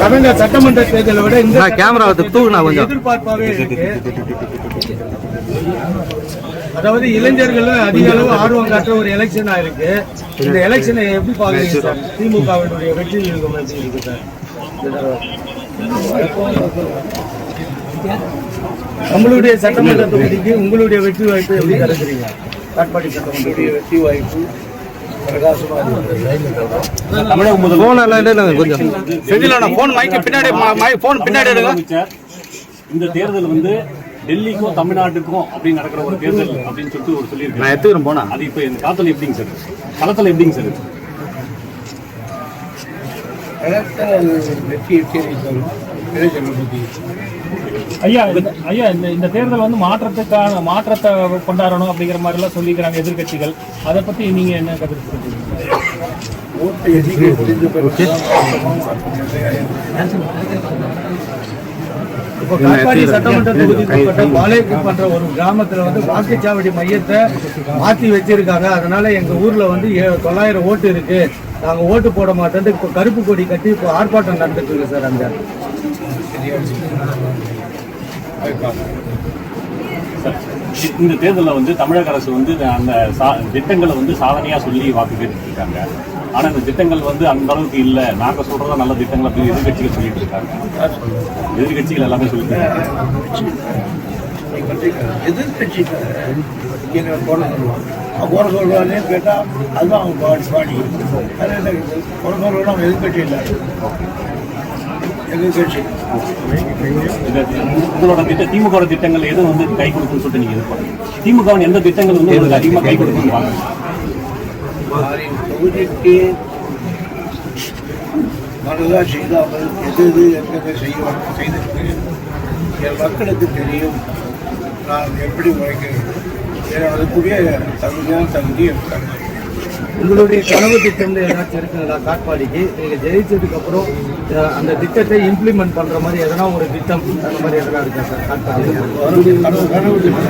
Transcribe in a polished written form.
கடந்த சட்டமன்ற தேர்தலை விட இந்த கேமரா கொஞ்சம் எதிர்பார்ப்பாவே இருக்கு. அதாவது இளைஞர்கள் அதிக அளவு ஆர்வம் காட்டுற ஒரு எலெக்ஷனா இருக்கு. இந்த எலெக்ஷனை எப்படி பாக்குறீங்க சார்? திமுகவினுடைய வெற்றி இருக்கு சார். நம்மளுடைய சட்டமன்ற தொகுதிக்கு உங்களுடைய வெற்றி வாய்ப்பு எப்படி கருதுறீங்க? காட்பாடி சட்டமன்ற வெற்றி வாய்ப்பு இந்த தேர்தல் வந்து டெல்லிக்கும் தமிழ்நாட்டுக்கும் அப்படின்னு நடக்கிற ஒரு தேர்தல் அப்படின்னு சொல்லிட்டு ஒரு சொல்லியிருக்கேன் போனா அது இப்ப இந்த காலத்துல எப்படிங்க சார், களத்துல எப்படிங்க சார்? ஐயா இந்த தேர்தல் வந்து மாற்றத்தை கொண்டாடணும் அப்படிங்கிற மாதிரி எல்லாம் சொல்லிக்கிறாங்க எதிர்கட்சிகள். அதை பத்தி நீங்க என்ன கருத்து? இப்போ காட்பாடி சட்டமன்ற தொகுதிக்குட்பட்ட பாளையக்குப்பன்ற ஒரு கிராமத்துல வந்து வாக்குச்சாவடி மையத்தை மாற்றி வச்சிருக்காங்க. அதனால எங்க ஊர்ல வந்து 900 ஓட்டு இருக்கு, நாங்க ஓட்டு போட மாட்டோம். இப்போ கருப்பு கொடி கட்டி இப்போ ஆர்ப்பாட்டம் நடந்துட்டு இருக்கு சார். அங்க இந்த தேர்தலில் வந்து தமிழக அரசு வந்து அந்த திட்டங்களை வந்து சாதனையா சொல்லி வாக்கு கேட்டு இருக்காங்க. ஆனா இந்த திட்டங்கள் வந்து அந்த அளவுக்கு இல்ல, நாங்க சொல்றதா நல்ல திட்டங்கள் அப்படின்னு எதிர்கட்சிகள் சொல்லிட்டு இருக்காங்க. எதிர்கட்சிகள் எல்லாமே சொல்லிட்டு குறை சொல்றானே கேட்டா அதுதான் அவங்க பாடி குறை சொல்றோம். நம்ம எதிர்கட்சி இல்லை, எதிர்கட்சி உங்களோட திமுக திட்டங்கள் எதுவும் வந்து கை கொடுக்குன்னு சொல்லிட்டு நீங்க எதிர்பார்க்கணும். திமுக எந்த திட்டங்கள் வந்து உங்களுக்கு அதிகமாக கை கொடுக்கணும்னு பாருங்க. தொகுதிக்கு மனதா செய்தாமல் எது எத்தனை செய்திருக்கு என் மக்களுக்கு தெரியும். நான் எப்படி உழைக்கிறேன், அதுக்குரிய தகுதி இருக்காங்க. உங்களுடைய கனவு திட்டம் ஏதாச்சும் இருக்குங்களா காட்பாடிக்கு? நீங்கள் ஜெயிச்சதுக்கு அப்புறம் அந்த திட்டத்தை இம்ப்ளிமெண்ட் பண்ணுற மாதிரி எதனா ஒரு திட்டம் அந்த மாதிரி எதனா இருக்கா சார் காட்பாடி? கனவு திட்டம்